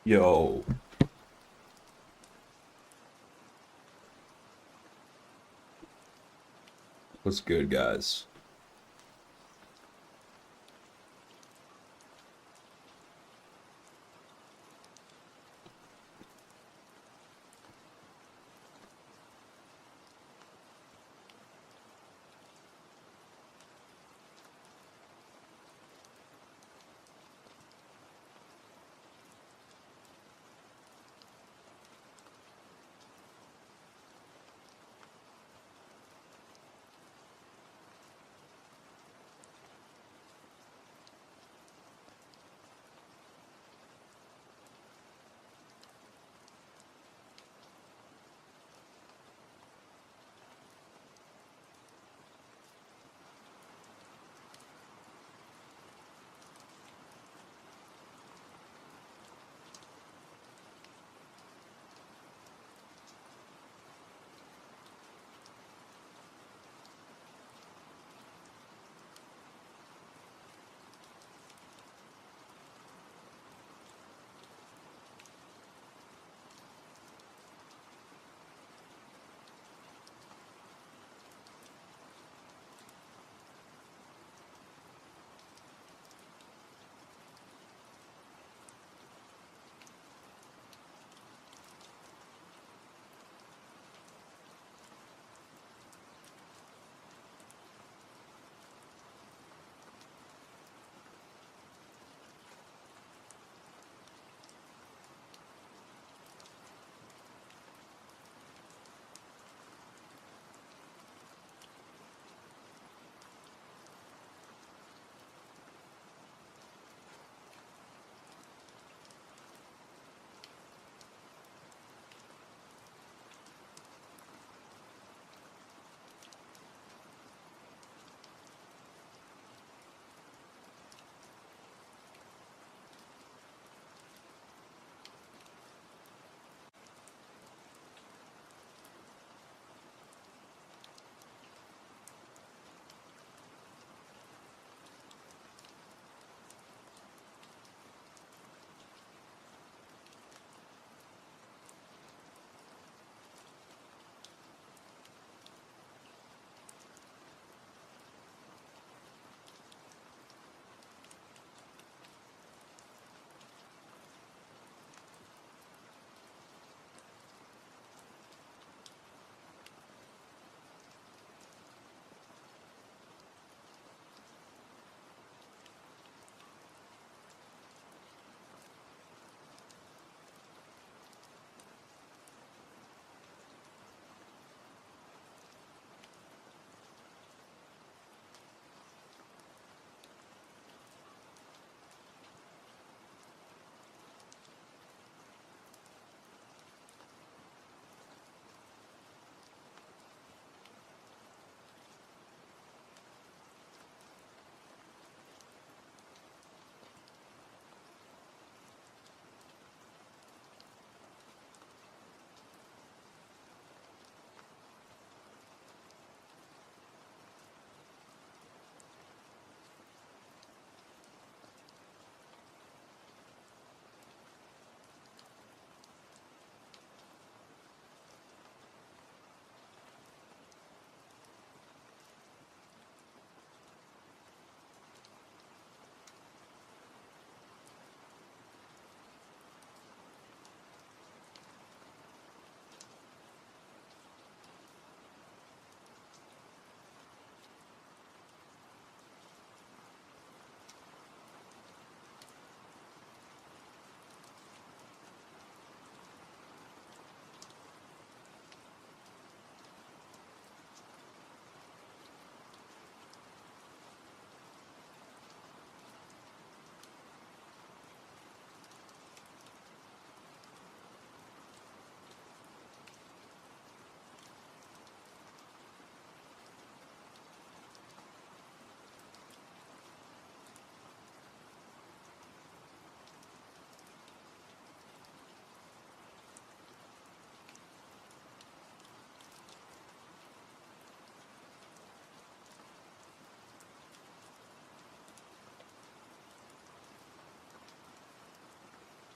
Yo, what's good, guys?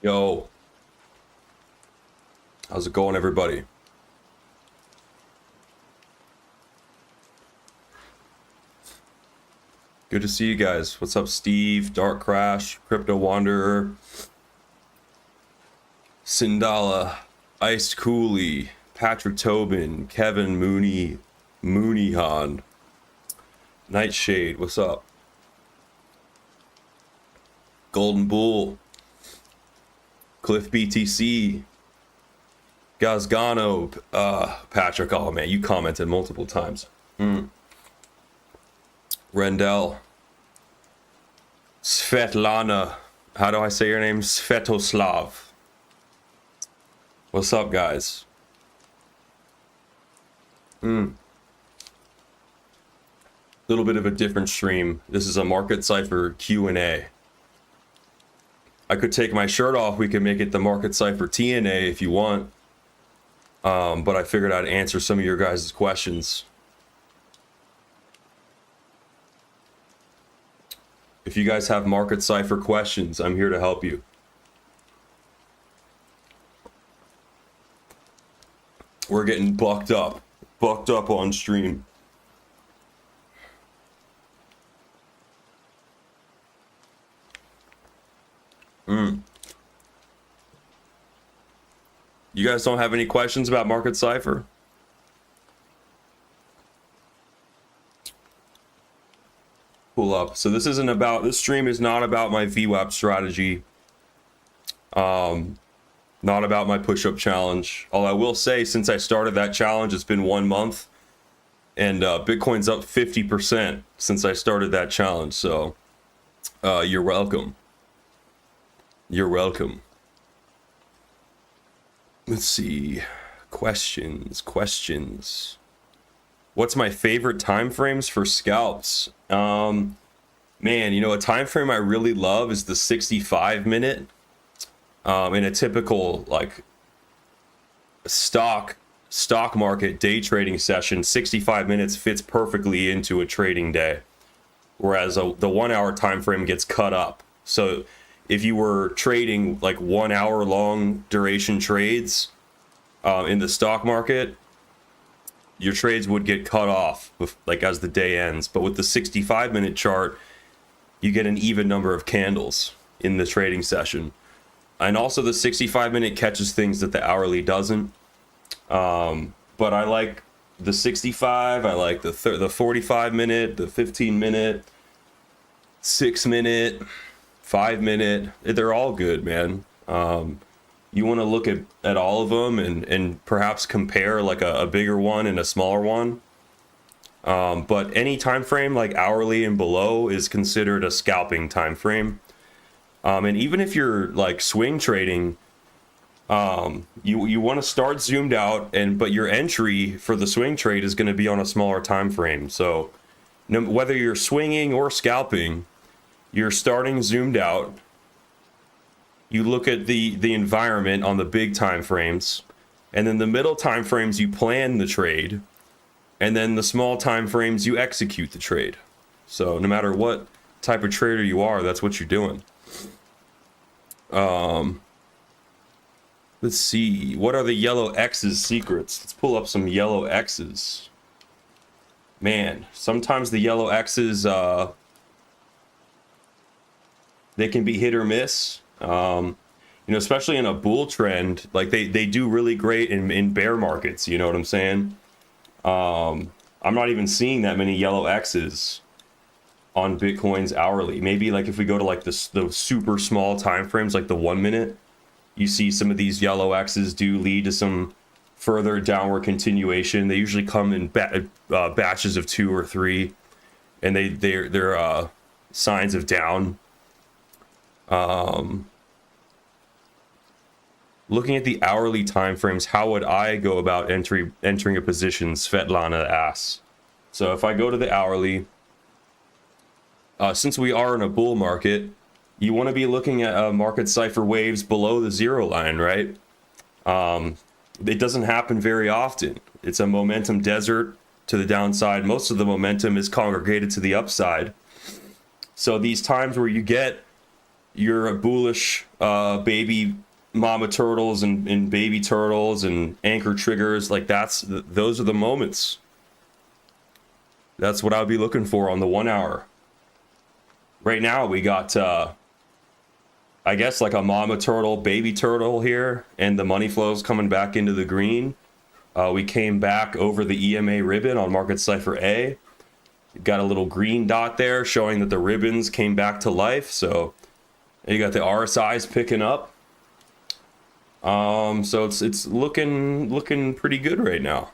Yo, How's it going, everybody? Good to see you guys. What's up, Steve, Dark Crash, Crypto Wanderer, Sindala, Iced Cooley, Patrick Tobin, Kevin Mooney, Mooneyhan, Nightshade, what's up? Golden Bull, Cliff BTC, Gazgano, Patrick, oh man, you commented multiple times. Rendell, Svetlana, how do I say your name? Svetoslav. What's up, guys? Little bit of a different stream. This is a Market Cipher Q&A. I could take my shirt off. We could make it the Market Cipher TNA if you want. But I figured I'd answer some of your guys' questions. If you guys have Market Cipher questions, I'm here to help you. We're getting bucked up on stream. You guys don't have any questions about Market Cipher? Pull up. So this stream is not about my VWAP strategy. Not about my push-up challenge. All I will say, since I started that challenge, it's been 1 month, and Bitcoin's up 50% since I started that challenge. So you're welcome. You're welcome. Let's see. Questions. What's my favorite time frames for scalps? Man, you know, a time frame I really love is the 65-minute. In a typical like stock market day trading session, 65 minutes fits perfectly into a trading day, whereas the 1 hour time frame gets cut up. So if you were trading like 1 hour long duration trades in the stock market, your trades would get cut off like as the day ends. But with the 65-minute chart, you get an even number of candles in the trading session. And also the 65-minute catches things that the hourly doesn't. But I like the 65, I like the 45-minute, the 15-minute, 6-minute, 5-minute. They're all good, man. You want to look at all of them and perhaps compare like a bigger one and a smaller one. But any time frame like hourly and below is considered a scalping time frame. And even if you're like swing trading, you want to start zoomed out, but your entry for the swing trade is going to be on a smaller time frame. So whether you're swinging or scalping, you're starting zoomed out. You look at the environment on the big time frames, and then the middle time frames you plan the trade, and then the small time frames you execute the trade. So no matter what type of trader you are, that's what you're doing. Let's see, what are the yellow X's secrets? Let's pull up some yellow X's. Man, sometimes the yellow X's they can be hit or miss. You know, especially in a bull trend, like they do really great in bear markets, you know what I'm saying? I'm not even seeing that many yellow X's on Bitcoin's hourly. Maybe like if we go to like the super small time frames, like the 1 minute, you see some of these yellow X's do lead to some further downward continuation. They usually come in batches of 2 or 3, and they're signs of down. Looking at the hourly time frames, how would I go about entering a position? Svetlana asks. So if I go to the hourly, since we are in a bull market, you want to be looking at Market Cipher waves below the zero line, right? It doesn't happen very often. It's a momentum desert to the downside. Most of the momentum is congregated to the upside. So these times where you get your bullish baby mama turtles and baby turtles and anchor triggers. Like those are the moments. That's what I'll be looking for on the 1 hour. Right now we got I guess like a mama turtle, baby turtle here, and the money flows coming back into the green. We came back over the EMA ribbon on Market Cipher A. Got a little green dot there showing that the ribbons came back to life. So you got the RSIs picking up. So it's looking pretty good right now.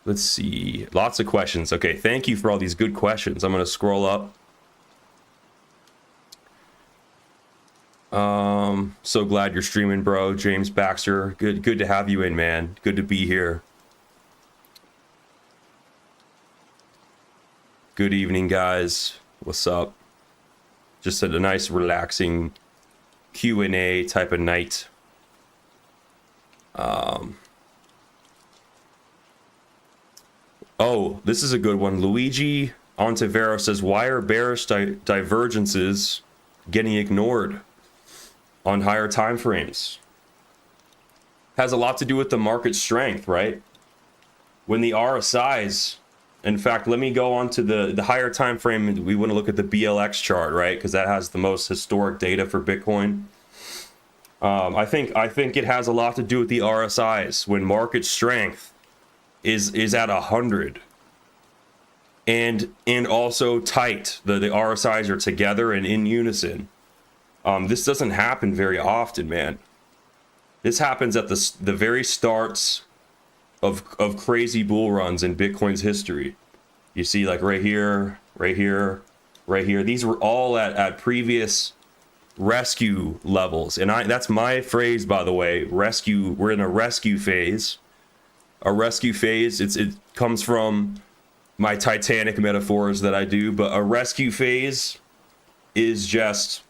Let's see. Lots of questions. Okay, thank you for all these good questions. I'm gonna scroll up. So glad you're streaming, bro. James Baxter, good to have you in, man. Good to be here. Good evening, guys. What's up? Just a nice, relaxing Q&A type of night. Oh, this is a good one. Luigi Ontivero says, why are bearish divergences getting ignored on higher time frames? Has a lot to do with the market strength, right? When the RSIs, in fact, let me go on to the higher time frame. We want to look at the BLX chart, right? Because that has the most historic data for Bitcoin. I think it has a lot to do with the RSIs. When market strength is at 100 and also tight, the RSIs are together and in unison. This doesn't happen very often, man. This happens at the very starts of crazy bull runs in Bitcoin's history. You see, like right here, right here, right here. These were all at previous rescue levels, and that's my phrase, by the way. Rescue. We're in a rescue phase. A rescue phase. It comes from my Titanic metaphors that I do, but a rescue phase is just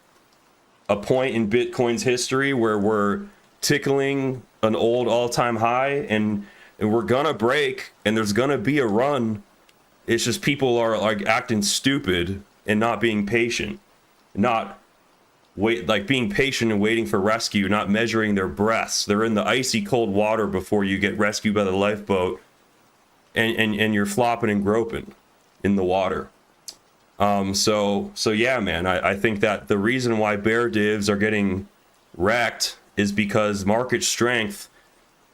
a point in Bitcoin's history where we're tickling an old all-time high, and we're gonna break, and there's gonna be a run. It's just people are like acting stupid and not being patient, being patient and waiting for rescue, not measuring their breaths. They're in the icy cold water before you get rescued by the lifeboat, and you're flopping and groping in the water. So yeah, man, I think that the reason why bear divs are getting wrecked is because market strength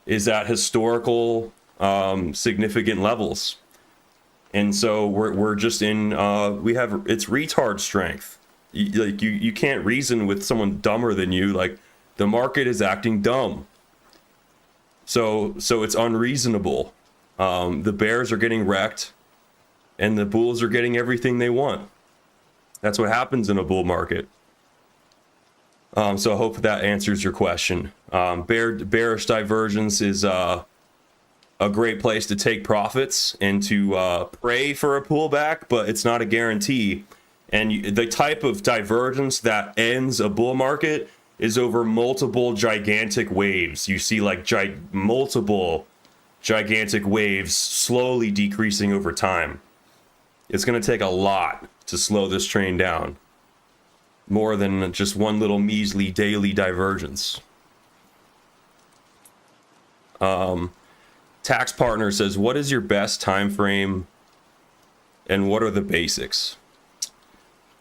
is at historical significant levels. And so we're just in it's retard strength. You can't reason with someone dumber than you. Like, the market is acting dumb. So it's unreasonable. The bears are getting wrecked and the bulls are getting everything they want. That's what happens in a bull market. So I hope that answers your question. Bearish divergence is a great place to take profits and to pray for a pullback, but it's not a guarantee. And the type of divergence that ends a bull market is over multiple gigantic waves. You see like multiple gigantic waves slowly decreasing over time. It's going to take a lot to slow this train down. More than just one little measly daily divergence. Tax Partner says, what is your best time frame and what are the basics?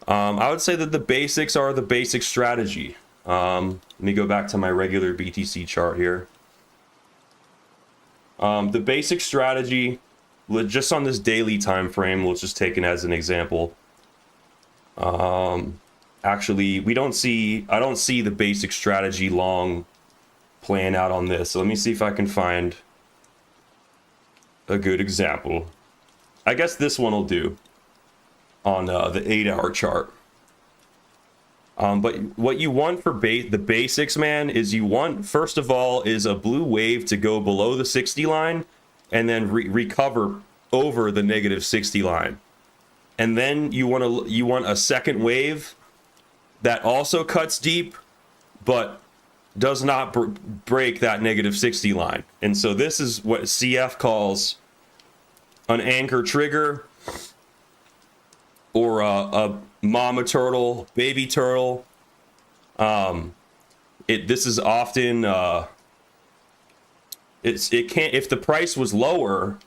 I would say that the basics are the basic strategy. Let me go back to my regular BTC chart here. The basic strategy, just on this daily time frame, let's just take it as an example. Actually, I don't see the basic strategy long playing out on this. So let me see if I can find a good example. I guess this one will do on the 8-hour chart. But what you want for the basics, man, is you want, first of all, is a blue wave to go below the 60 line and then recover over the negative 60 line. And then you want a second wave that also cuts deep, but does not break that negative 60 line. And so this is what CF calls an anchor trigger, or a mama turtle, baby turtle. This is often it can't, if the price was lower,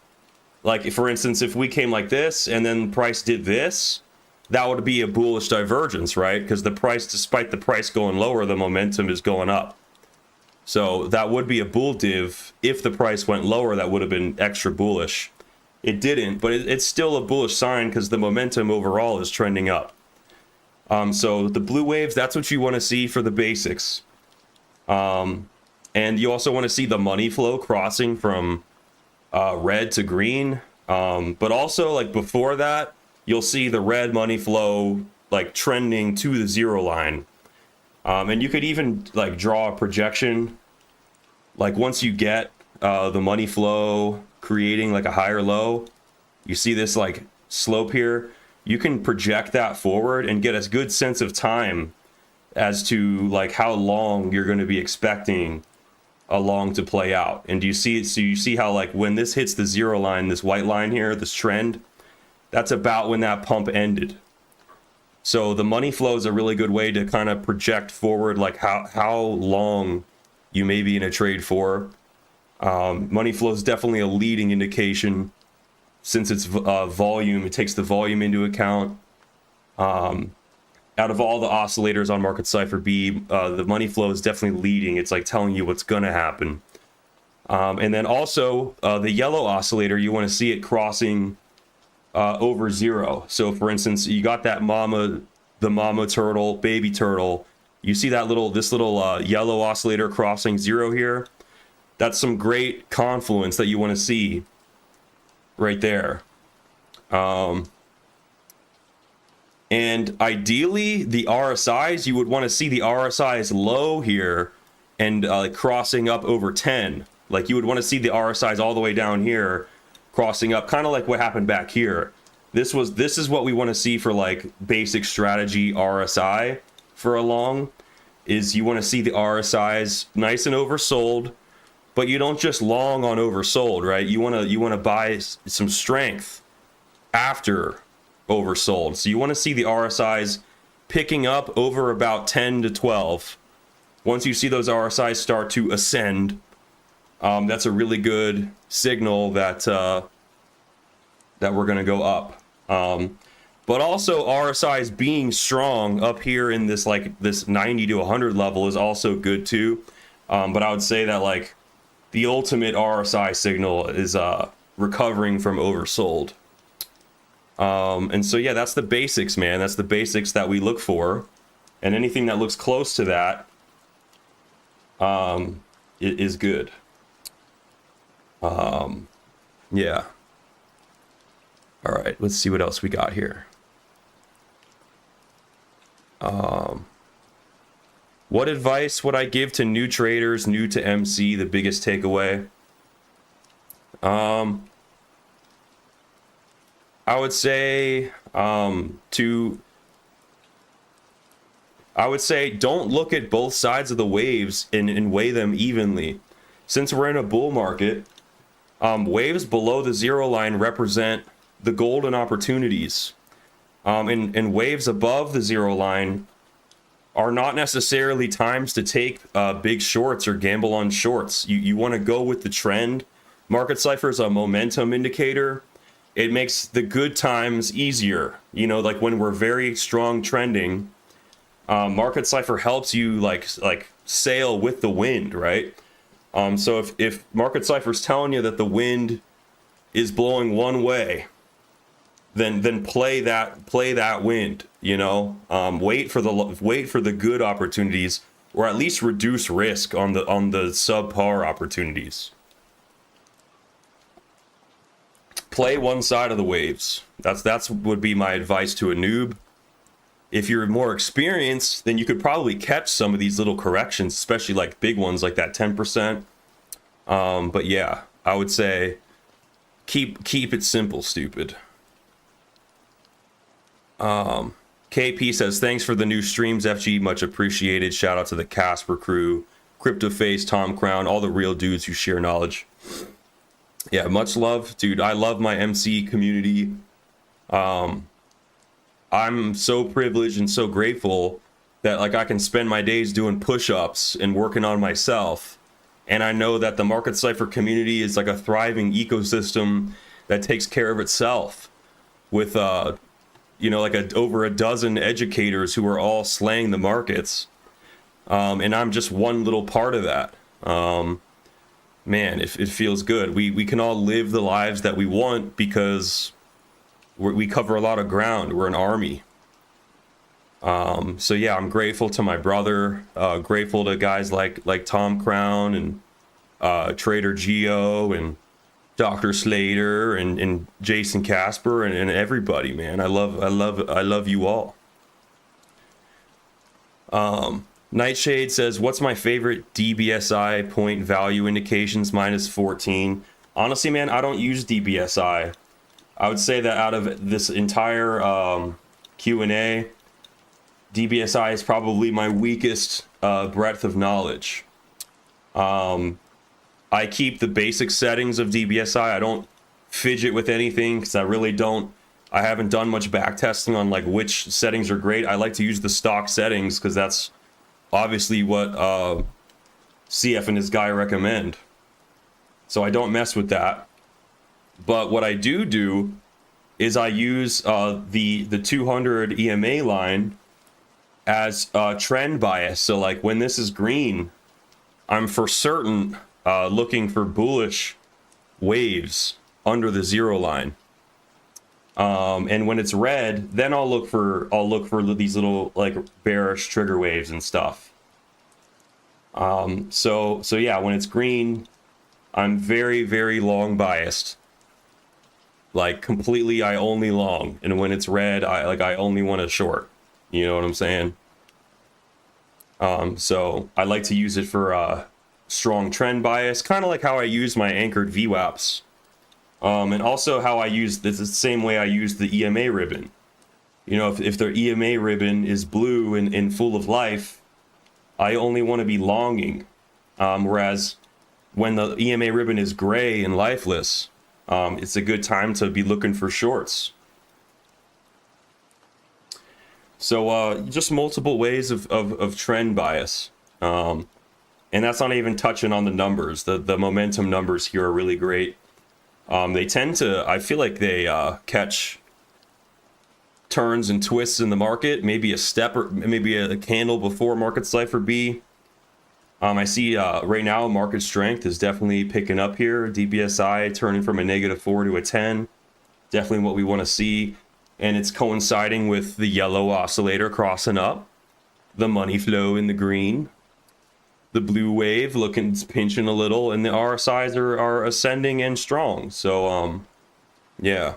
like for instance, if we came like this and then price did this, that would be a bullish divergence, right? Because the price, despite the price going lower, the momentum is going up. So that would be a bull div. If the price went lower, that would have been extra bullish. It didn't, but it's still a bullish sign because the momentum overall is trending up. So the blue waves, that's what you want to see for the basics. And you also want to see the money flow crossing from red to green. But also, like before that, you'll see the red money flow like trending to the zero line. And you could even like draw a projection. Like once you get the money flow creating like a higher low, you see this like slope here, you can project that forward and get a good sense of time as to like how long you're going to be expecting a long to play out. And do you see it? So you see how like when this hits the zero line, this white line here, this trend, that's about when that pump ended. So the money flow is a really good way to kind of project forward like how long you may be in a trade for. Money flow is definitely a leading indication since it's volume. It takes the volume into account. Out of all the oscillators on Market Cipher B, the money flow is definitely leading. It's like telling you what's going to happen. And then also the yellow oscillator, you want to see it crossing over zero. So for instance, you got that the mama turtle, baby turtle. You see that this little yellow oscillator crossing zero here. That's some great confluence that you want to see right there. And ideally, the RSIs, you would want to see the RSIs low here and crossing up over 10. Like you would want to see the RSIs all the way down here, crossing up, kind of like what happened back here. This is what we want to see for like basic strategy RSI for a long, is you want to see the RSIs nice and oversold, but you don't just long on oversold, right? You want to buy some strength after oversold. So you want to see the RSIs picking up over about 10 to 12. Once you see those RSIs start to ascend, that's a really good signal that that we're going to go up. But also RSIs being strong up here in this like this 90 to 100 level is also good too. But I would say that like the ultimate RSI signal is recovering from oversold. And so yeah, that's the basics, man. That's the basics that we look for, and anything that looks close to that it is good. Yeah. All right, let's see what else we got here. What advice would I give to new traders, new to MC? The biggest takeaway. I would say don't look at both sides of the waves and weigh them evenly. Since we're in a bull market, waves below the zero line represent the golden opportunities. And waves above the zero line are not necessarily times to take big shorts or gamble on shorts. You want to go with the trend. Market Cipher is a momentum indicator. It makes the good times easier. You know, like when we're very strong trending, Market Cipher helps you like sail with the wind, right? So if Market Cipher's telling you that the wind is blowing one way, then play that wind. You know, wait for the good opportunities, or at least reduce risk on the subpar opportunities. Play one side of the waves. That's would be my advice to a noob. If you're more experienced, then you could probably catch some of these little corrections, especially like big ones like that 10%. But yeah, I would say keep it simple, stupid. KP says, thanks for the new streams, FG, much appreciated. Shout out to the Casper crew, CryptoFace, Tom Crown, all the real dudes who share knowledge. Yeah, much love, dude. I love my MC community. I'm so privileged and so grateful that like I can spend my days doing push-ups and working on myself. And I know that the Market Cipher community is like a thriving ecosystem that takes care of itself with you know, like over a dozen educators who are all slaying the markets. And I'm just one little part of that. Man, it feels good. We can all live the lives that we want because we cover a lot of ground. We're an army. So yeah, I'm grateful to my brother, grateful to guys like Tom Crown and Trader Geo and Dr. Slater and Jason Casper and everybody, man. I love you all. Nightshade says, what's my favorite DBSI point value indications -14? Honestly, man, I don't use DBSI. I would say that out of this entire Q&A, DBSI is probably my weakest breadth of knowledge. I keep the basic settings of DBSI. I don't fidget with anything because I haven't done much back testing on like which settings are great. I like to use the stock settings because that's obviously what CF and his guy recommend. So I don't mess with that. But what I do is I use the 200 EMA line as trend bias. So like when this is green, I'm for certain looking for bullish waves under the 0 line. And when it's red, then I'll look for these little like bearish trigger waves and stuff. So yeah, when it's green, I'm very, very long biased. Like completely, I only long, and when it's red, I only want to short. You know what I'm saying? So I like to use it for strong trend bias, kind of like how I use my anchored VWAPs. And also how I use this is the same way I use the EMA ribbon. You know, if the EMA ribbon is blue and full of life, I only want to be longing. Whereas when the EMA ribbon is gray and lifeless, it's a good time to be looking for shorts. So just multiple ways of trend bias. And that's not even touching on the numbers. The momentum numbers here are really great. They tend to, I feel like they catch turns and twists in the market, maybe a step or maybe a candle before Market Cipher B. I see right now market strength is definitely picking up here. DBSI turning from a -4 to a 10. Definitely what we want to see. And it's coinciding with the yellow oscillator crossing up. The money flow in the green. The blue wave looking pinching a little, and the RSIs are ascending and strong. So yeah.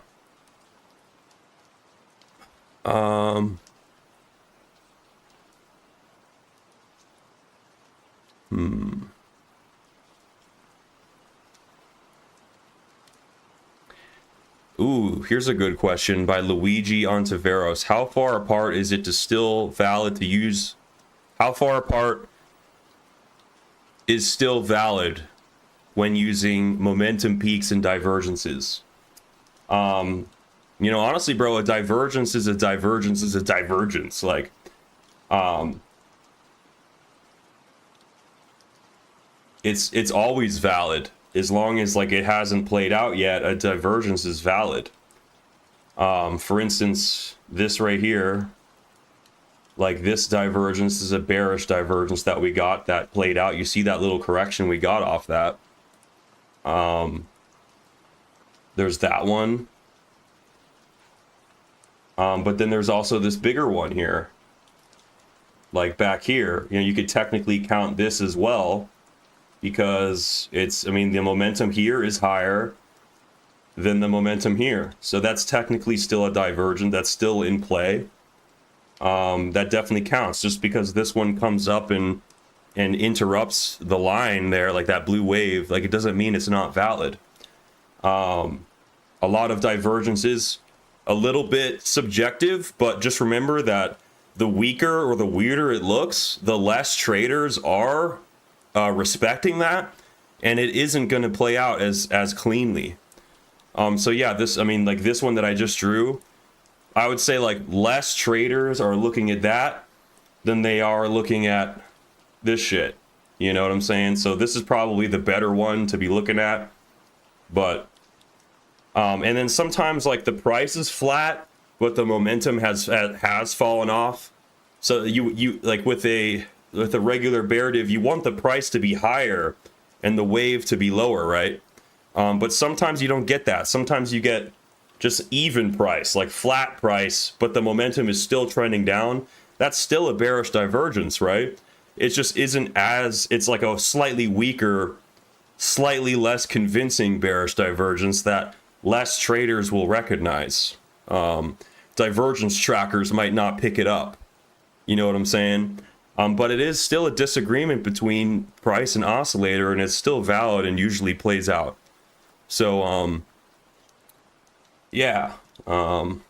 Ooh, here's a good question by Luigi Ontiveros. How far apart is it to still valid to use? How far apart is still valid when using momentum peaks and divergences? You know, honestly, bro, a divergence is a divergence is a divergence. Like, it's always valid as long as like it hasn't played out yet. A divergence is valid. For instance, this right here, like this divergence is a bearish divergence that we got that played out. You see that little correction we got off that. There's that one. But then there's also this bigger one here. Like back here, you know, you could technically count this as well because it's, I mean, the momentum here is higher than the momentum here. So that's technically still a divergence. That's still in play. That definitely counts. Just because this one comes up and interrupts the line there, like that blue wave, like it doesn't mean it's not valid. A lot of divergence is a little bit subjective, but just remember that the weaker or the weirder it looks, the less traders are respecting that, and it isn't going to play out as cleanly. So yeah, this, I mean, like this one that I just drew, I would say like less traders are looking at that than they are looking at this shit. You know what I'm saying? So this is probably the better one to be looking at. But and then sometimes like the price is flat, but the momentum has fallen off. So you like with a regular bear div, you want the price to be higher and the wave to be lower, right? But sometimes you don't get that. Sometimes you get just even price, like flat price, but the momentum is still trending down. That's still a bearish divergence, right? It just isn't as, it's like a slightly weaker, slightly less convincing bearish divergence that less traders will recognize. Divergence trackers might not pick it up. You know what I'm saying? But it is still a disagreement between price and oscillator, and it's still valid and usually plays out. So, yeah. Let's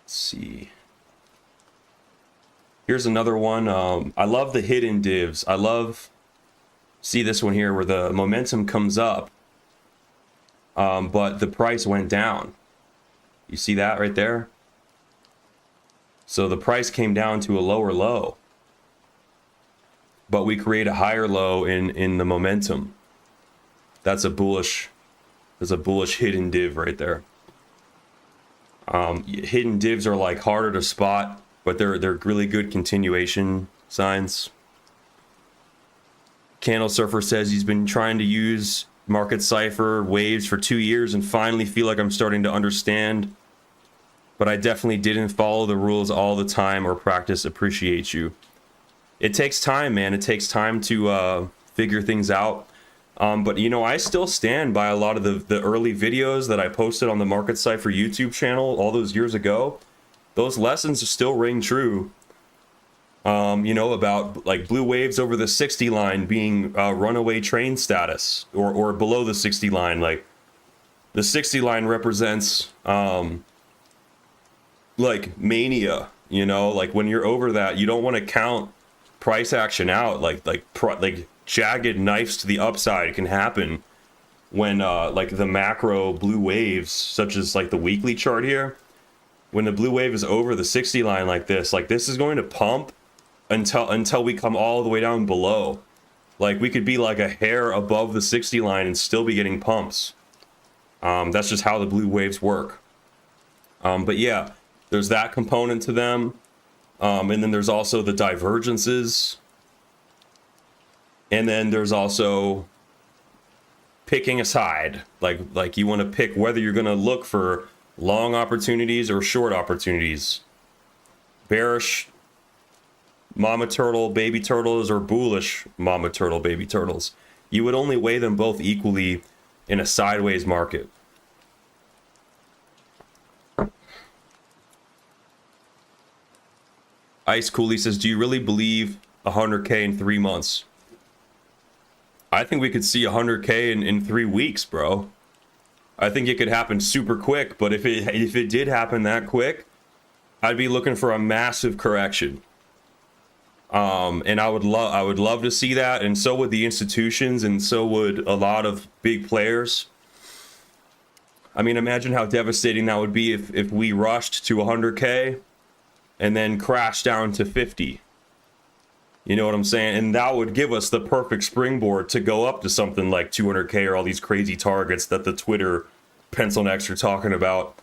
see. Here's another one. I love the hidden divs. See this one here where the momentum comes up, but the price went down. You see that right there? So the price came down to a lower low, but we create a higher low in the momentum. That's a bullish hidden div right there. Hidden divs are like harder to spot, but they're really good continuation signs. Candle Surfer says he's been trying to use NickCipher waves for 2 years and finally feel like I'm starting to understand, but I definitely didn't follow the rules all the time or practice. Appreciate you. It takes time, man. It takes time to figure things out. But you know, I still stand by a lot of the early videos that I posted on the NickCipher YouTube channel all those years ago. Those lessons still ring true. You know, about like blue waves over the 60 line being runaway train status, or below the 60 line. Like the 60 line represents like mania, you know, like when you're over that, you don't want to count price action out. Like jagged knives to the upside can happen when like the macro blue waves, such as like the weekly chart here, when the blue wave is over the 60 line like this is going to pump until we come all the way down below. Like we could be like a hair above the 60 line and still be getting pumps. That's just how the blue waves work. But yeah, there's that component to them. And then there's also the divergences. And then there's also picking a side. Like you want to pick whether you're going to look for long opportunities or short opportunities. Bearish mama turtle, baby turtles, or bullish mama turtle, baby turtles. You would only weigh them both equally in a sideways market. Ice Cooley says, do you really believe 100K in 3 months? I think we could see 100K in 3 weeks, bro. I think it could happen super quick, but if it did happen that quick, I'd be looking for a massive correction. And I would love to see that, and so would the institutions, and so would a lot of big players. I mean, imagine how devastating that would be if we rushed to 100K and then crashed down to 50. You know what I'm saying? And that would give us the perfect springboard to go up to something like 200K or all these crazy targets that the Twitter pencil necks are talking about.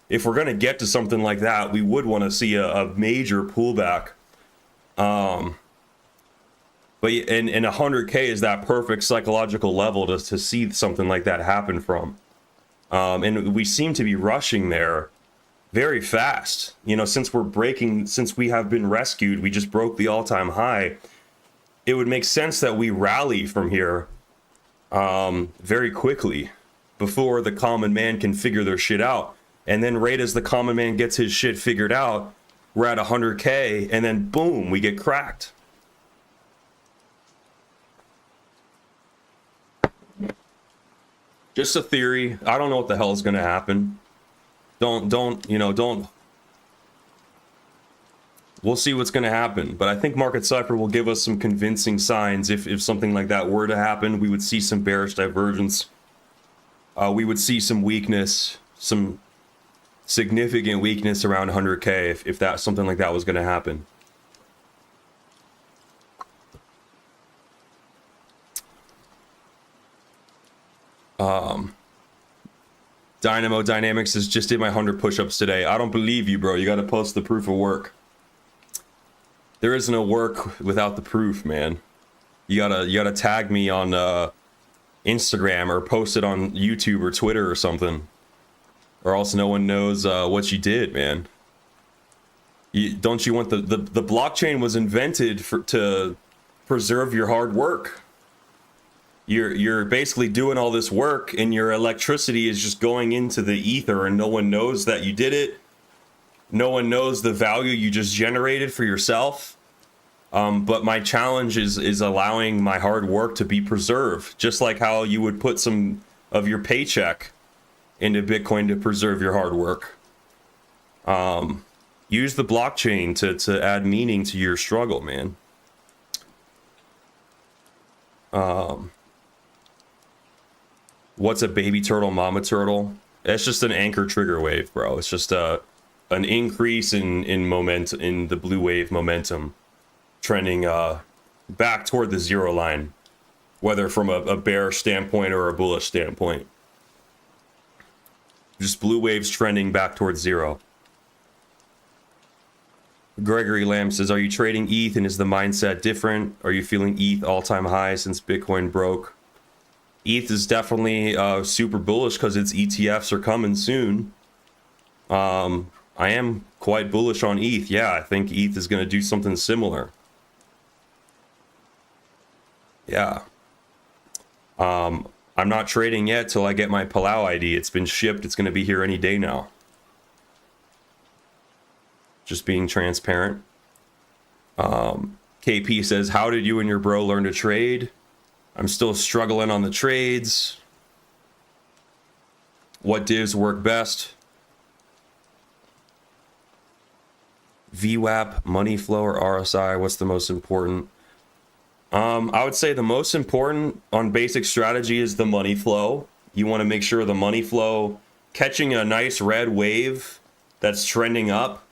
If we're going to get to something like that, we would want to see a major pullback. But and 100K is that perfect psychological level to see something like that happen from. And we seem to be rushing there very fast. You know, since we have been rescued, we just broke the all-time high. It would make sense that we rally from here very quickly before the common man can figure their shit out. And then right as the common man gets his shit figured out, we're at 100K, and then boom, we get cracked. Just a theory. I don't know what the hell is going to happen. Don't. We'll see what's going to happen. But I think NickCipher will give us some convincing signs. If something like that were to happen, we would see some bearish divergence. We would see some weakness, some significant weakness around 100K if that something like that was going to happen. Dynamo Dynamics says, just did my 100 push-ups today. I don't believe you, bro. You got to post the proof of work. There is no work without the proof, man. You gotta tag me on Instagram or post it on YouTube or Twitter or something, or else no one knows what you did, man. Don't you want the blockchain was invented to preserve your hard work. You're basically doing all this work and your electricity is just going into the ether and no one knows that you did it. No one knows the value you just generated for yourself. But my challenge is allowing my hard work to be preserved, just like how you would put some of your paycheck into Bitcoin to preserve your hard work. Use the blockchain to add meaning to your struggle, man. What's a baby turtle, mama turtle? It's just an anchor trigger wave, bro. It's just an increase in momentum, in the blue wave momentum, trending back toward the zero line, whether from a bearish standpoint or a bullish standpoint. Just blue waves trending back towards zero. Gregory Lamb says, are you trading ETH and is the mindset different? Are you feeling ETH all-time high since Bitcoin broke? ETH is definitely super bullish because its ETFs are coming soon. I am quite bullish on ETH. Yeah, I think ETH is going to do something similar. Yeah. I'm not trading yet till I get my Palau ID. It's been shipped. It's going to be here any day now. Just being transparent. KP says, how did you and your bro learn to trade? I'm still struggling on the trades. What divs work best? VWAP, money flow, or RSI? What's the most important? I would say the most important on basic strategy is the money flow. You want to make sure the money flow, catching a nice red wave that's trending up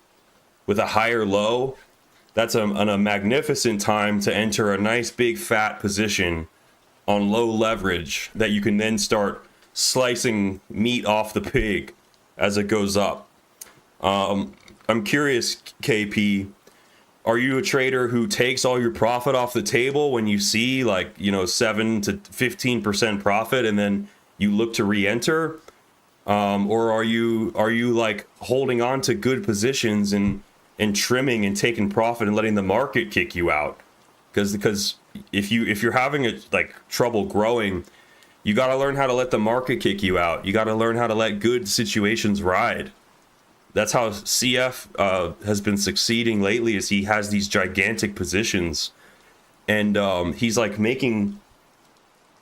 with a higher low, that's a magnificent time to enter a nice big fat position on low leverage that you can then start slicing meat off the pig as it goes up. I'm curious, KP, are you a trader who takes all your profit off the table when you see 7 to 15% profit and then you look to re-enter? Or are you like holding on to good positions and trimming and taking profit and letting the market kick you out? Because if you're having trouble growing, you got to learn how to let the market kick you out. You got to learn how to let good situations ride. That's how CF has been succeeding lately, is he has these gigantic positions and he's like making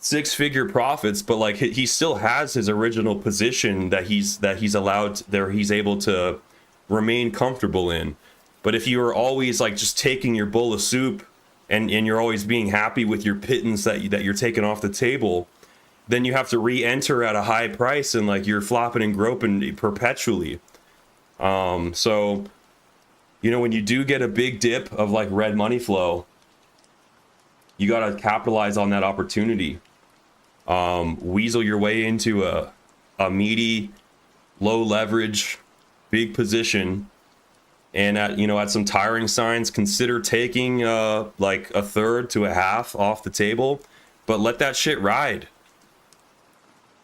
6-figure profits, but he still has his original position that he's allowed there, he's able to remain comfortable in. But if you are always just taking your bowl of soup and you're always being happy with your pittance that you're taking off the table, then you have to re-enter at a high price and you're flopping and groping perpetually. So, when you do get a big dip of red money flow, you got to capitalize on that opportunity. Weasel your way into a meaty, low leverage, big position. And at some tiring signs, consider taking a third to a half off the table, but let that shit ride.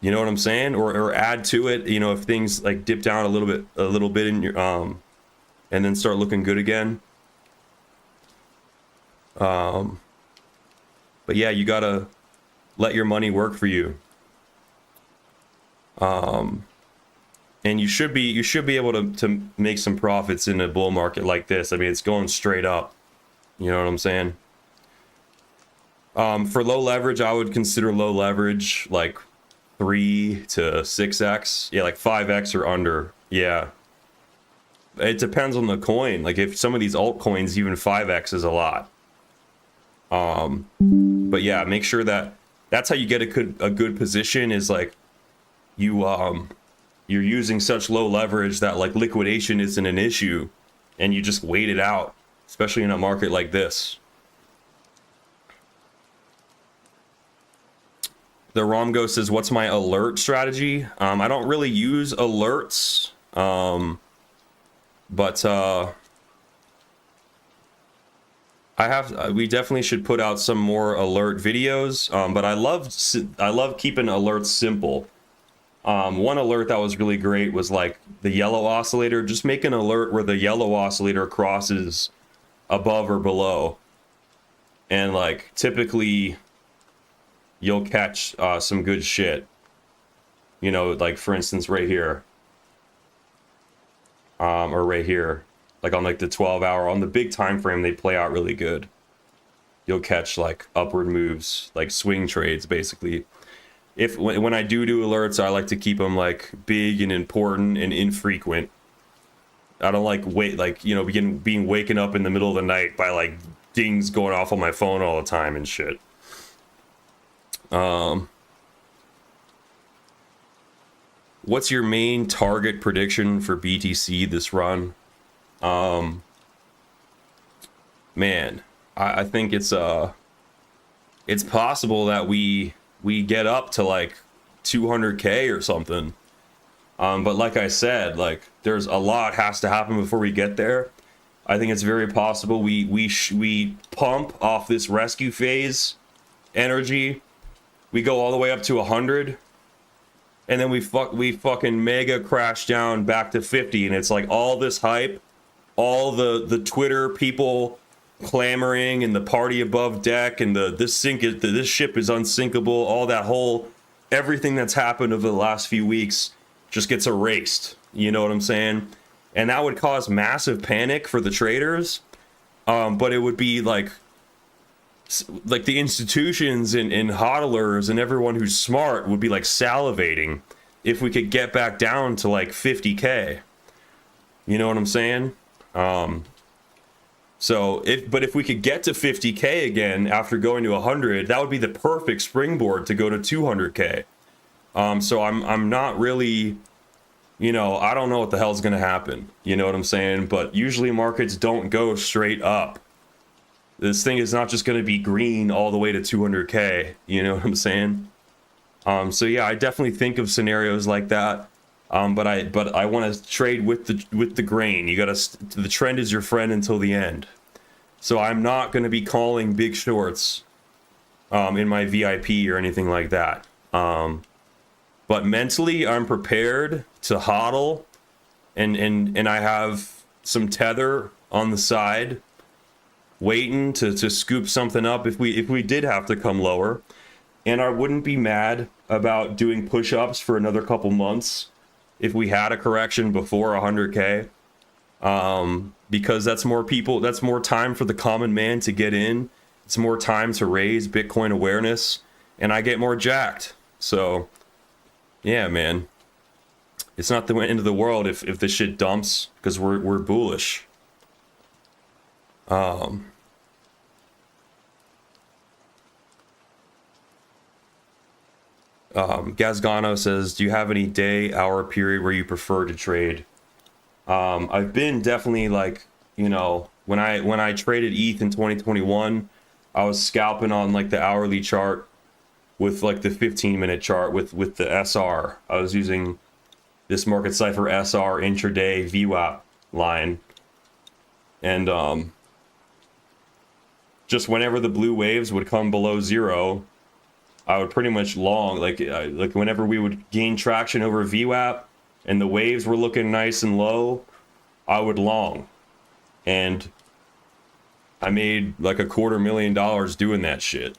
You know what I'm saying? Or add to it, if things dip down a little bit in your and then start looking good again. But yeah, you gotta let your money work for you. And you should be able to make some profits in a bull market like this. I mean, it's going straight up. You know what I'm saying? For low leverage, I would consider low leverage 3 to 6x. Yeah, 5x or under. Yeah. It depends on the coin. If some of these altcoins, even 5x is a lot. But yeah, make sure that's how you get a good position is you you're using such low leverage that like liquidation isn't an issue, and you just wait it out, especially in a market like this. The Romgo says, what's my alert strategy? I don't really use alerts, but we definitely should put out some more alert videos. But I love keeping alerts simple. One alert that was really great was like the yellow oscillator. Just make an alert where the yellow oscillator crosses above or below, and like typically you'll catch some good shit. You know, like for instance right here, or right here, like on like the 12-hour, on the big time frame, they play out really good. You'll catch like upward moves, like swing trades basically. When I do alerts, I like to keep them like big and important and infrequent. I don't like being waken up in the middle of the night by like dings going off on my phone all the time and shit. What's your main target prediction for BTC this run? Man, I think it's possible that we get up to like 200K or something. But like I said, like there's a lot has to happen before we get there. I think it's very possible we pump off this rescue phase energy. We go all the way up to 100, and then we fucking mega crash down back to 50, and it's like all this hype, all the Twitter people clamoring, and the party above deck, and this ship is unsinkable. All that whole everything that's happened over the last few weeks just gets erased. You know what I'm saying? And that would cause massive panic for the traders. But it would be like the institutions and hodlers and everyone who's smart would be like salivating if we could get back down to like 50K. You know what I'm saying? So if we could get to 50K again after going to 100, that would be the perfect springboard to go to 200K. So I'm not really, I don't know what the hell's going to happen. You know what I'm saying? But usually markets don't go straight up. This thing is not just going to be green all the way to 200K. You know what I'm saying? So yeah, I definitely think of scenarios like that. But I want to trade with the grain. You got to, the trend is your friend until the end. So I'm not going to be calling big shorts in my VIP or anything like that. But mentally, I'm prepared to hodl, and I have some tether on the side, waiting to scoop something up if we did have to come lower. And I wouldn't be mad about doing push-ups for another couple months if we had a correction before 100K, because that's more people, that's more time for the common man to get in. It's more time to raise Bitcoin awareness, and I get more jacked. So yeah, man, it's not the end of the world if this shit dumps, because we're bullish. Gazgano says, do you have any day, hour period where you prefer to trade? I've been definitely like, when I traded ETH in 2021, I was scalping on like the hourly chart with like the 15-minute chart with the SR. I was using this NickCipher SR intraday VWAP line. And just whenever the blue waves would come below zero, I would pretty much long, like whenever we would gain traction over VWAP and the waves were looking nice and low, I would long. And I made like $250,000 doing that shit.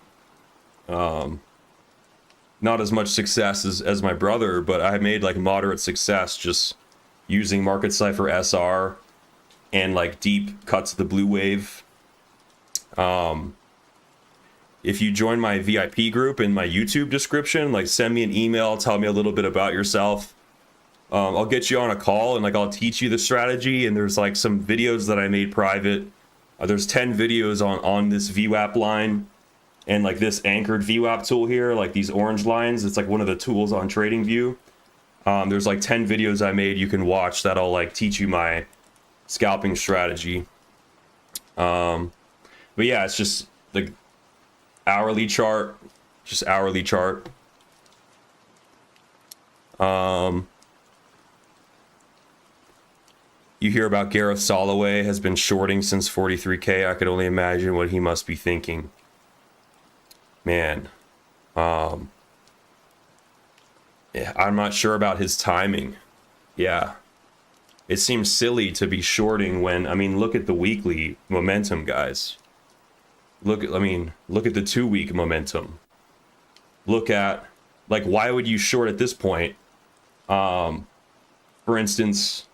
Not as much success as my brother, but I made like moderate success just using NickCipher SR and like deep cuts of the blue wave. If you join my VIP group in my YouTube description, like send me an email, tell me a little bit about yourself. I'll get you on a call and like I'll teach you the strategy. And there's like some videos that I made private. There's 10 videos on this VWAP line and like this anchored VWAP tool here, like these orange lines. It's like one of the tools on TradingView. There's like 10 videos I made you can watch that'll like teach you my scalping strategy. But yeah, it's just the hourly chart, just hourly chart. You hear about Gareth Soloway has been shorting since 43K. I could only imagine what he must be thinking. Man. Yeah, I'm not sure about his timing. Yeah. It seems silly to be shorting when, I mean, look at the weekly momentum, guys. Look at the 2-week momentum. Look at, like, why would you short at this point? For instance,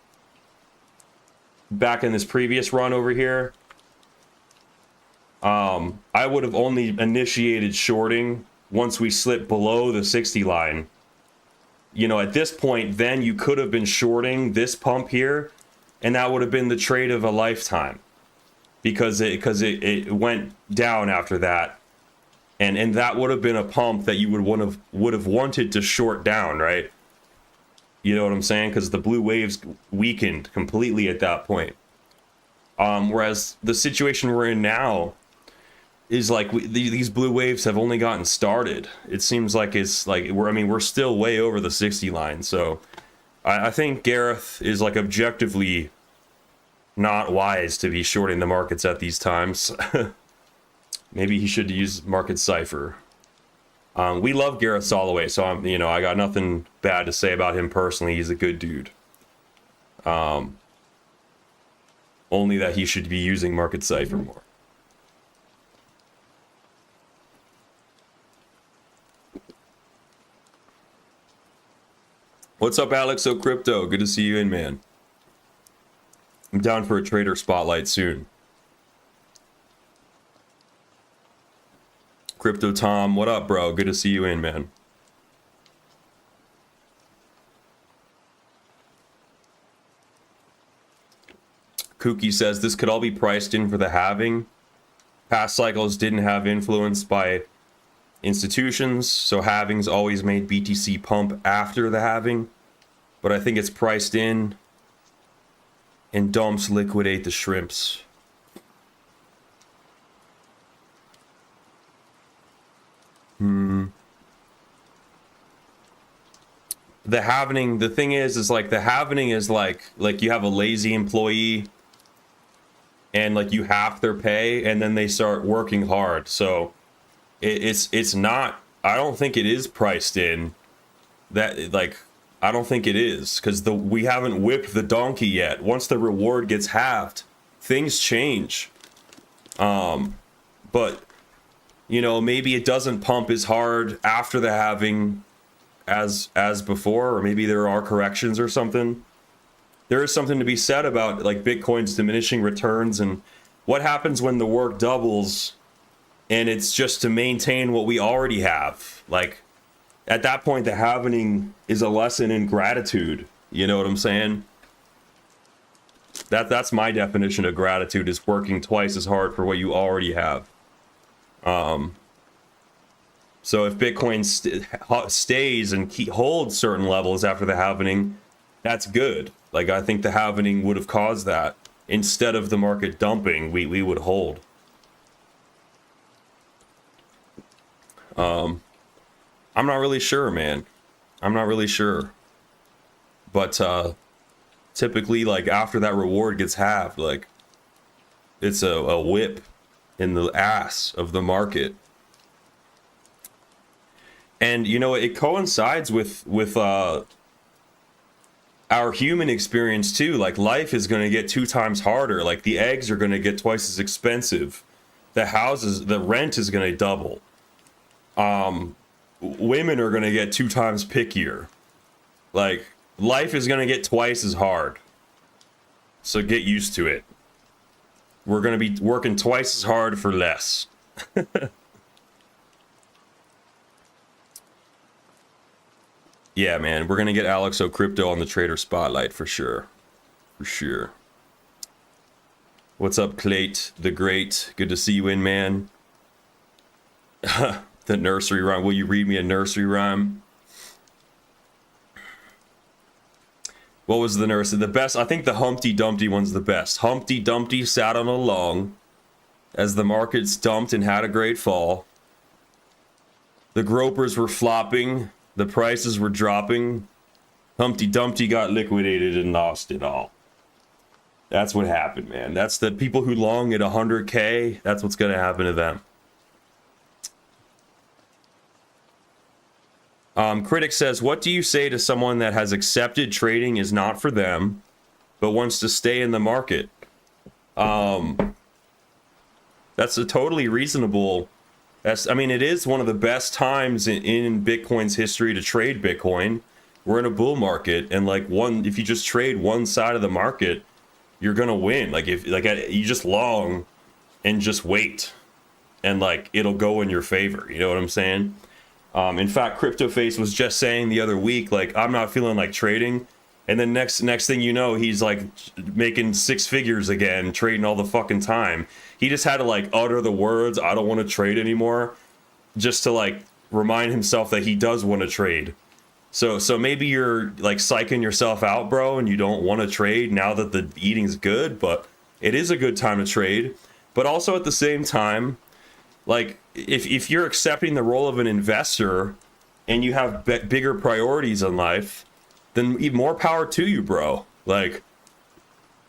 back in this previous run over here, I would have only initiated shorting once we slipped below the 60 line. You know, at this point, then you could have been shorting this pump here, and that would have been the trade of a lifetime, because it went down after that, and that would have been a pump that you would have wanted to short down, right? You know what I'm saying? Because the blue waves weakened completely at that point. Whereas the situation we're in now is like these blue waves have only gotten started. It seems like it's like we're still way over the 60 line. So I think Gareth is like objectively not wise to be shorting the markets at these times. Maybe he should use market Cipher. We love Gareth Soloway, so I got nothing bad to say about him personally. He's a good dude. Only that he should be using market Cipher more. What's up, Alex Crypto? Good to see you in, man. I'm down for a trader spotlight soon. Crypto Tom, what up, bro? Good to see you in, man. Kooky says this could all be priced in for the halving. Past cycles didn't have influence by institutions, so halvings always made BTC pump after the halving. But I think it's priced in, and dumps liquidate the shrimps. The halvening, the thing is like the halvening is like you have a lazy employee and like you half their pay and then they start working hard. So it's not, I don't think it is priced in. That, like, I don't think it is, because we haven't whipped the donkey yet. Once the reward gets halved, things change. But you know, maybe it doesn't pump as hard after the halving as before, or maybe there are corrections or something. There is something to be said about like Bitcoin's diminishing returns and what happens when the work doubles and it's just to maintain what we already have. Like, at that point, the halving is a lesson in gratitude. You know what I'm saying? That's my definition of gratitude, is working twice as hard for what you already have. So if Bitcoin stays and holds certain levels after the halving, that's good. Like, I think the halving would have caused that. Instead of the market dumping, we would hold. I'm not really sure, man. I'm not really sure. But typically, like, after that reward gets halved, like, it's a whip in the ass of the market. And, you know, it coincides with our human experience, too. Like, life is going to get 2 times harder. Like, the eggs are going to get twice as expensive. The rent is going to double. Women are going to get 2 times pickier. Like, life is going to get twice as hard. So get used to it. We're going to be working twice as hard for less. Yeah, man, we're going to get Alex Crypto on the Trader Spotlight for sure. For sure. What's up, Clate the Great? Good to see you in, man. The nursery rhyme. Will you read me a nursery rhyme? What was the nurse? The best, I think the Humpty Dumpty one's the best. Humpty Dumpty sat on a lung as the markets dumped and had a great fall. The gropers were flopping, the prices were dropping. Humpty Dumpty got liquidated and lost it all. That's what happened, man. That's the people who long at 100K. That's what's going to happen to them. Critic says, what do you say to someone that has accepted trading is not for them, but wants to stay in the market? That's a totally reasonable. I mean, it is one of the best times in Bitcoin's history to trade Bitcoin. We're in a bull market, and like if you just trade one side of the market, you're gonna win. Like you just long and just wait, and like it'll go in your favor. You know what I'm saying? In fact, CryptoFace was just saying the other week, like, I'm not feeling like trading. And then next thing you know, he's like making 6 figures again, trading all the fucking time. He just had to like utter the words, I don't want to trade anymore, just to like remind himself that he does want to trade. So maybe you're like psyching yourself out, bro, and you don't want to trade now that the eating's good, but it is a good time to trade. But also at the same time, like, if you're accepting the role of an investor and you have bigger priorities in life, then even more power to you, bro. Like,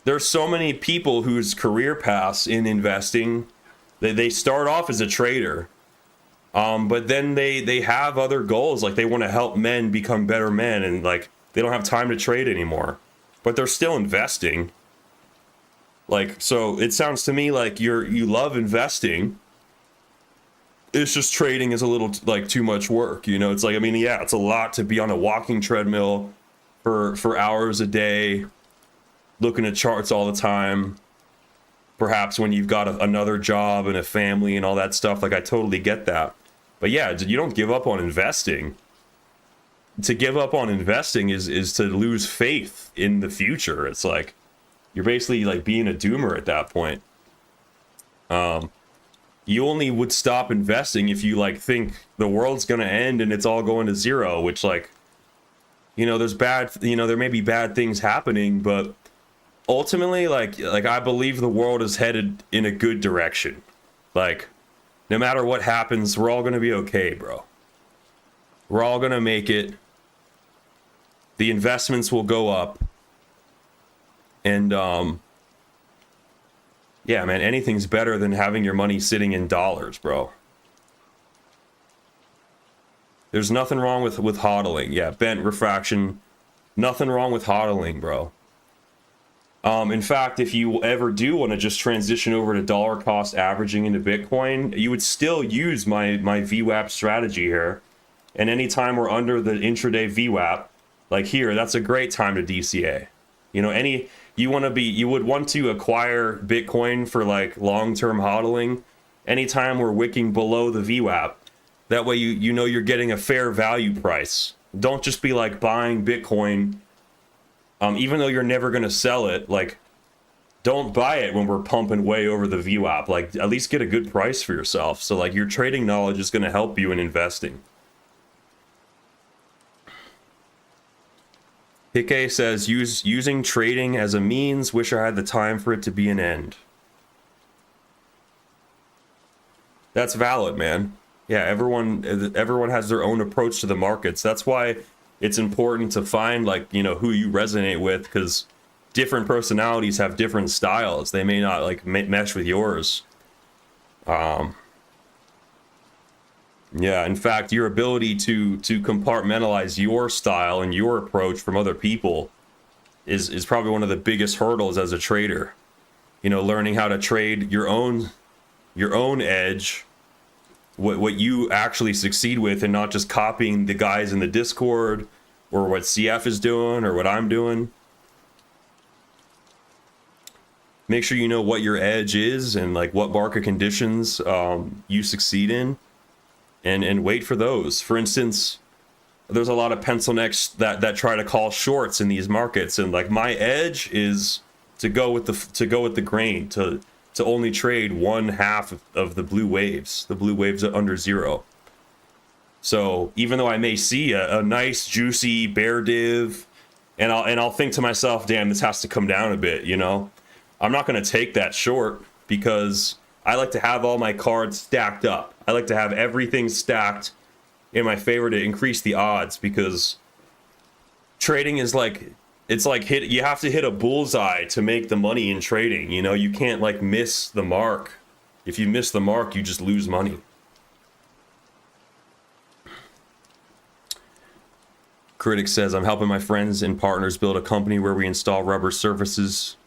there's so many people whose career paths in investing, they start off as a trader, but then they have other goals. Like, they want to help men become better men, and like they don't have time to trade anymore, but they're still investing. Like, so it sounds to me like you love investing. It's just trading is a little like too much work, you know. It's like, I mean, yeah, it's a lot to be on a walking treadmill for hours a day, looking at charts all the time. Perhaps when you've got another job and a family and all that stuff, like I totally get that. But yeah, you don't give up on investing. To give up on investing is to lose faith in the future. It's like you're basically like being a doomer at that point. You only would stop investing if you like think the world's gonna end and it's all going to zero, which, like, you know, there may be bad things happening, but ultimately, like I believe the world is headed in a good direction. Like, no matter what happens, we're all gonna be okay, bro. We're all gonna make it. The investments will go up, and yeah, man, anything's better than having your money sitting in dollars, bro. There's nothing wrong with hodling. Yeah, bent refraction. Nothing wrong with hodling, bro. In fact, if you ever do want to just transition over to dollar cost averaging into Bitcoin, you would still use my VWAP strategy here. And anytime we're under the intraday VWAP, like here, that's a great time to DCA. You know, you would want to acquire Bitcoin for like long-term hodling anytime we're wicking below the VWAP. That way you know you're getting a fair value price. Don't just be like buying Bitcoin, even though you're never going to sell it. Like, don't buy it when we're pumping way over the VWAP. Like, at least get a good price for yourself. So like your trading knowledge is going to help you in investing. Hike says, using trading as a means, wish I had the time for it to be an end. That's valid, man. Yeah, everyone has their own approach to the markets. That's why it's important to find, like, you know, who you resonate with, because different personalities have different styles. They may not like mesh with yours. Yeah, in fact, your ability to compartmentalize your style and your approach from other people is probably one of the biggest hurdles as a trader. You know, learning how to trade your own edge, what you actually succeed with, and not just copying the guys in the Discord or what CF is doing or what I'm doing. Make sure you know what your edge is and like what market conditions you succeed in. And wait for those. For instance, there's a lot of pencil necks that try to call shorts in these markets, and like my edge is to go with the grain, to only trade one half of the blue waves. The blue waves are under zero. So even though I may see a nice juicy bear div and I'll think to myself, damn, this has to come down a bit, you know. I'm not going to take that short because I like to have all my cards stacked up. I like to have everything stacked in my favor to increase the odds, because trading is like, it's like you have to hit a bullseye to make the money in trading, you know. You can't like miss the mark. If you miss the mark, you just lose money. Critic says, I'm helping my friends and partners build a company where we install rubber surfaces,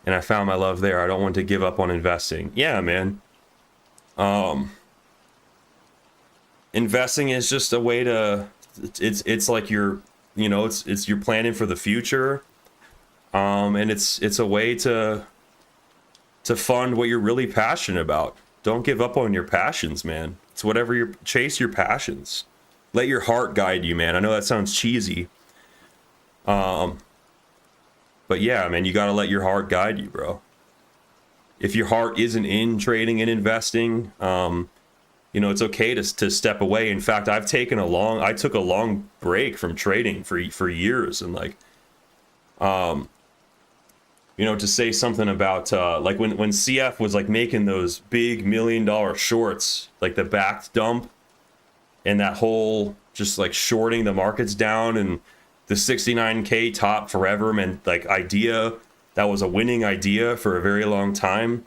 and I found my love there. I don't want to give up on investing. Yeah, man. Investing is just a way to, it's like you're, you know, it's you're planning for the future. And it's a way to fund what you're really passionate about. Don't give up on your passions, man. It's whatever you chase your passions. Let your heart guide you, man. I know that sounds cheesy. But yeah, man, you got to let your heart guide you, bro. If your heart isn't in trading and investing, you know, it's okay to step away. In fact, I took a long break from trading for years. And like, you know, to say something about, like when CF was like making those big $1 million shorts, like the backed dump, and that whole just like shorting the markets down, and the 69K top forever, man, like idea that was a winning idea for a very long time,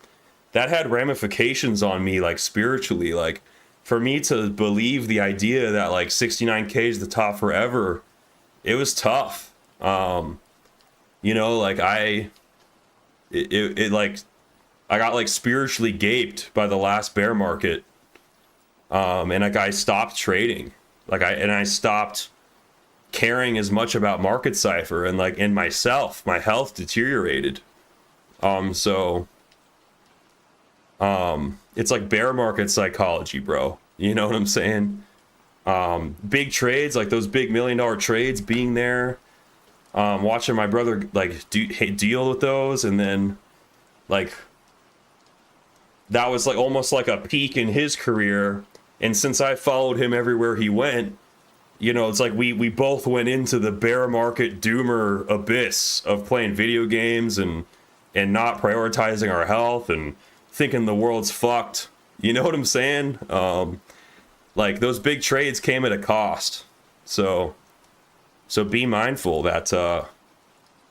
that had ramifications on me, like spiritually. Like for me to believe the idea that like 69K is the top forever, it was tough. You know, like it like I got like spiritually gaped by the last bear market. And like I stopped trading, like I stopped caring as much about NickCipher, and like in myself, my health deteriorated. So it's like bear market psychology, bro. You know what I'm saying? Big trades, like those big $1 million trades, being there, watching my brother like deal with those, and then like that was like almost like a peak in his career. And since I followed him everywhere he went, you know, it's like we both went into the bear market doomer abyss of playing video games and not prioritizing our health and thinking the world's fucked. You know what I'm saying? Like those big trades came at a cost. So be mindful that,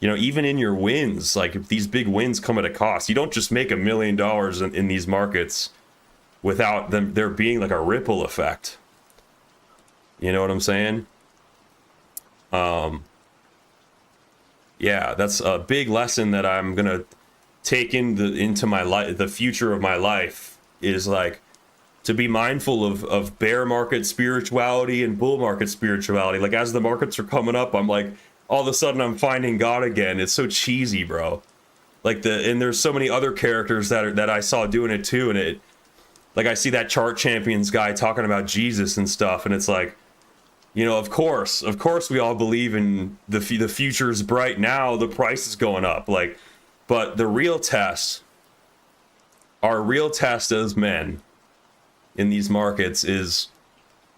you know, even in your wins, like if these big wins come at a cost, you don't just make $1 million in these markets without there being like a ripple effect. You know what I'm saying? Yeah, that's a big lesson that I'm gonna take into my life, the future of my life, is like to be mindful of bear market spirituality and bull market spirituality. Like as the markets are coming up, I'm like, all of a sudden I'm finding God again. It's so cheesy, bro. Like and there's so many other characters that I saw doing it too, and it, like I see that Chart Champions guy talking about Jesus and stuff, and it's like, you know, of course we all believe in the future is bright now, the price is going up, like, but the real test, our real test as men in these markets is,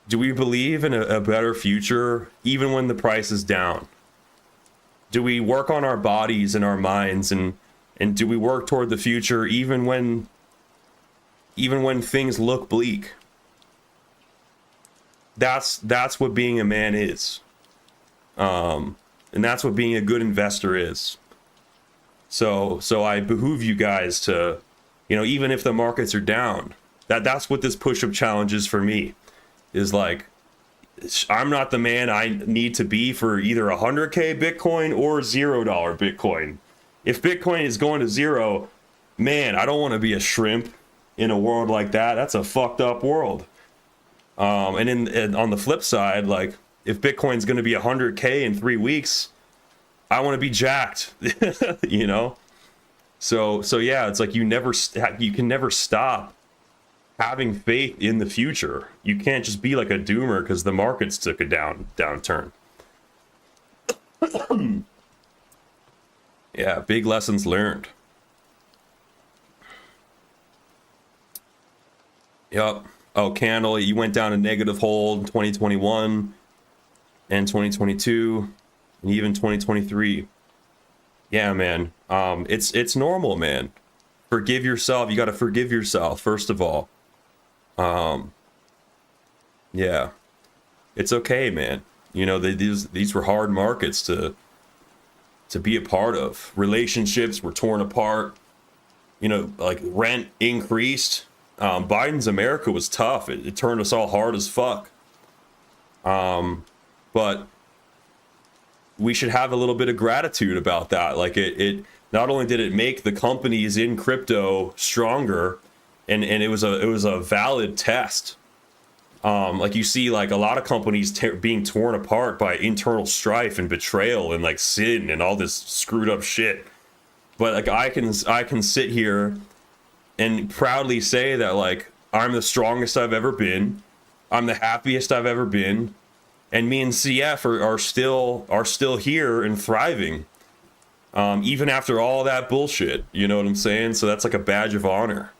do we believe in a better future even when the price is down? Do we work on our bodies and our minds, and do we work toward the future even when things look bleak? That's what being a man is. And that's what being a good investor is. So I behoove you guys to, you know, even if the markets are down, that's what this push-up challenge is for me, is like, I'm not the man I need to be for either 100K Bitcoin or $0 Bitcoin. If Bitcoin is going to zero, man, I don't want to be a shrimp in a world like that. That's a fucked up world. And on the flip side, like if Bitcoin's going to be 100K in 3 weeks, I want to be jacked, you know? So yeah, it's like you can never stop having faith in the future. You can't just be like a doomer because the markets took a downturn. Yeah, big lessons learned. Yep. Oh, Candle, you went down a negative hold in 2021 and 2022. and even 2023. Yeah, man. It's normal, man. Forgive yourself. You got to forgive yourself first of all. Yeah, it's okay, man. You know, these were hard markets to be a part of. Relationships were torn apart. You know, like rent increased. Biden's America was tough. It turned us all hard as fuck. But we should have a little bit of gratitude about that. Like it not only did it make the companies in crypto stronger, and it was a valid test. Like you see, like a lot of companies being torn apart by internal strife and betrayal and like sin and all this screwed up shit. But like I can sit here and proudly say that like I'm the strongest I've ever been, I'm the happiest I've ever been, and me and CF are still here and thriving, even after all that bullshit. You know what I'm saying? So that's like a badge of honor.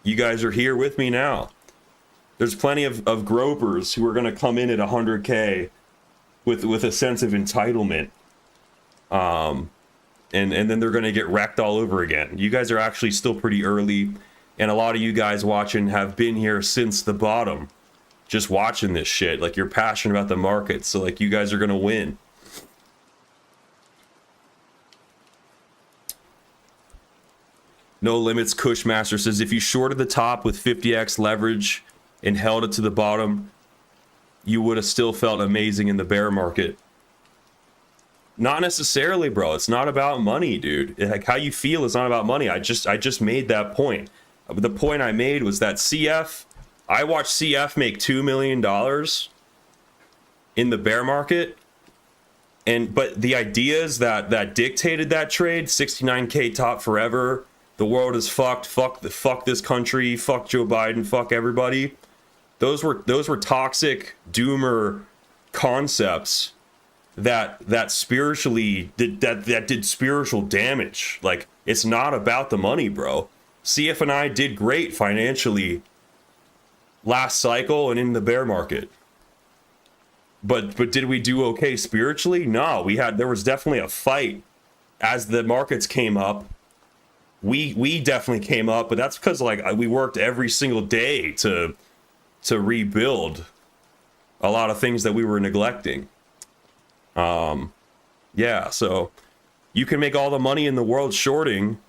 You guys are here with me now. There's plenty of gropers who are going to come in at 100K with a sense of entitlement. And then they're going to get wrecked all over again. You guys are actually still pretty early. And a lot of you guys watching have been here since the bottom. Just watching this shit. Like, you're passionate about the market. So, like, you guys are going to win. No Limits Cushmaster says, if you shorted the top with 50x leverage and held it to the bottom, you would have still felt amazing in the bear market. Not necessarily, bro. It's not about money, dude. Like, how you feel is not about money. I just made that point. The point I made was that I watched CF make $2 million in the bear market. But the ideas that dictated that trade, 69K top forever, the world is fucked, fuck this country, fuck Joe Biden, fuck everybody. Those were toxic doomer concepts that spiritually did spiritual damage. Like, it's not about the money, bro. CF and I did great financially last cycle and in the bear market. But did we do okay spiritually? No, there was definitely a fight as the markets came up. We definitely came up, but that's because like we worked every single day to rebuild a lot of things that we were neglecting. Yeah, so you can make all the money in the world shorting,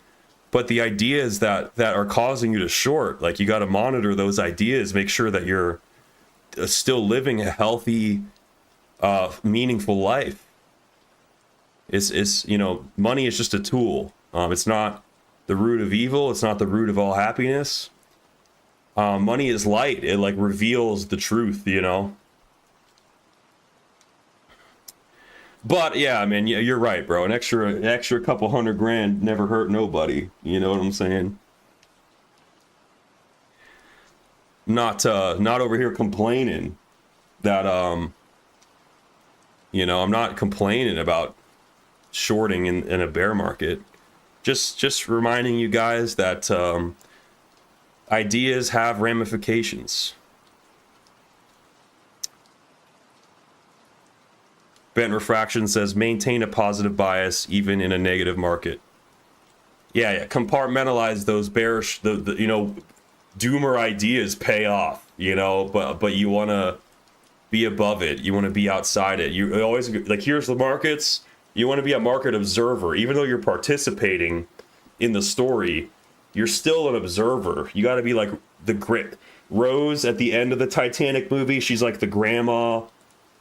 but the ideas that are causing you to short, like, you got to monitor those ideas, make sure that you're still living a healthy, meaningful life. It's you know, money is just a tool. It's not the root of evil. It's not the root of all happiness. Money is light. It like reveals the truth, you know. But yeah, I mean, you're right, bro. An extra couple $100,000 never hurt nobody. You know what I'm saying? Not over here complaining that you know, I'm not complaining about shorting in a bear market. Just reminding you guys that ideas have ramifications. Bent Refraction says, maintain a positive bias even in a negative market. Yeah, compartmentalize those bearish, the you know, doomer ideas pay off, you know, but you want to be above it. You want to be outside it. You always, like, here's the markets. You want to be a market observer. Even though you're participating in the story, you're still an observer. You got to be like the grit. Rose at the end of the Titanic movie, she's like the grandma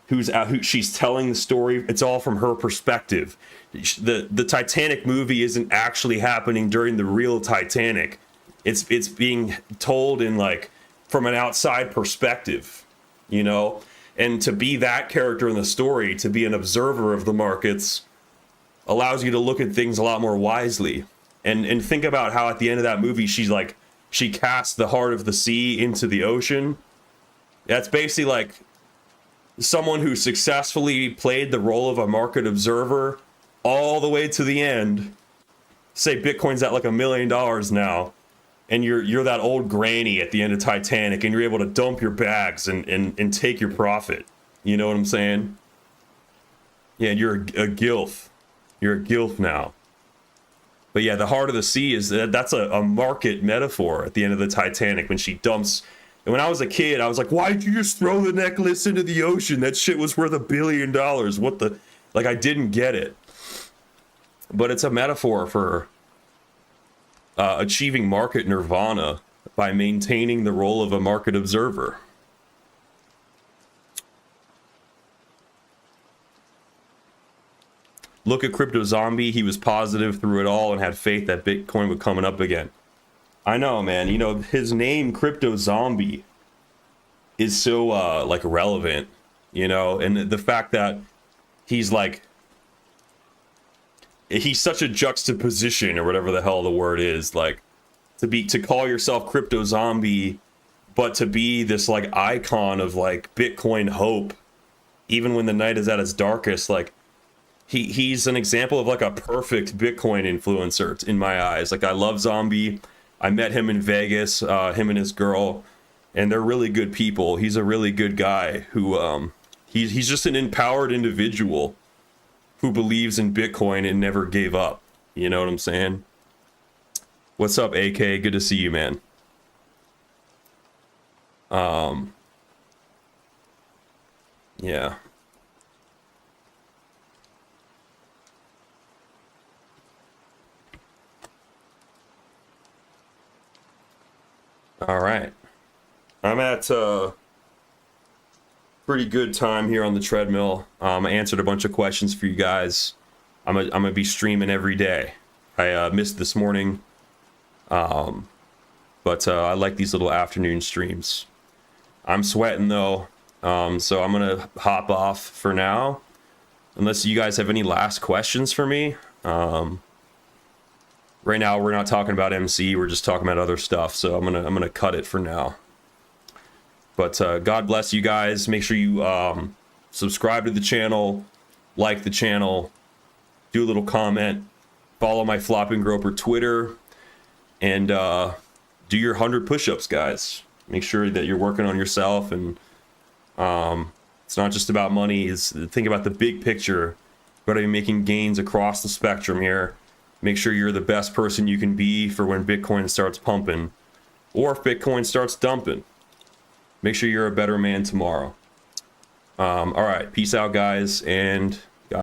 who she's telling the story. It's all from her perspective. The Titanic movie isn't actually happening during the real Titanic. It's being told in like from an outside perspective, you know? And to be that character in the story, to be an observer of the markets, allows you to look at things a lot more wisely. And think about how at the end of that movie, she cast the heart of the sea into the ocean. That's basically like someone who successfully played the role of a market observer all the way to the end. Say Bitcoin's at like $1 million now, and you're that old granny at the end of Titanic, and you're able to dump your bags and take your profit. You know what I'm saying? Yeah, you're a gilf. You're a gilf now. But yeah, the heart of the sea is that's a market metaphor at the end of the Titanic when she dumps. And when I was a kid, I was like, why did you just throw the necklace into the ocean? That shit was worth $1 billion. What the? Like, I didn't get it. But it's a metaphor for achieving market nirvana by maintaining the role of a market observer. Look at Crypto Zombie. He was positive through it all and had faith that Bitcoin would coming up again. I know, man. You know, his name, Crypto Zombie, is so, like, relevant, you know? And the fact that he's, like, he's such a juxtaposition, or whatever the hell the word is, like, to call yourself Crypto Zombie, but to be this, like, icon of, like, Bitcoin hope, even when the night is at its darkest, like, he's an example of, like, a perfect Bitcoin influencer in my eyes. Like, I love Zombie. I met him in Vegas, him and his girl, and they're really good people. He's a really good guy who, he's just an empowered individual who believes in Bitcoin and never gave up. You know what I'm saying? What's up, AK? Good to see you, man. Yeah. All right. I'm at pretty good time here on the treadmill. I answered a bunch of questions for you guys. I'm gonna be streaming every day. I missed this morning, but I like these little afternoon streams. I'm sweating though, so I'm gonna hop off for now, unless you guys have any last questions for me. Right now we're not talking about MC, we're just talking about other stuff, so I'm gonna cut it for now. But God bless you guys. Make sure you subscribe to the channel, like the channel, do a little comment, follow my FloppingGroper Twitter, and do your 100 push-ups, guys. Make sure that you're working on yourself, and it's not just about money. Think about the big picture. You've got to be making gains across the spectrum here. Make sure you're the best person you can be for when Bitcoin starts pumping, or if Bitcoin starts dumping. Make sure you're a better man tomorrow. All right, peace out, guys, and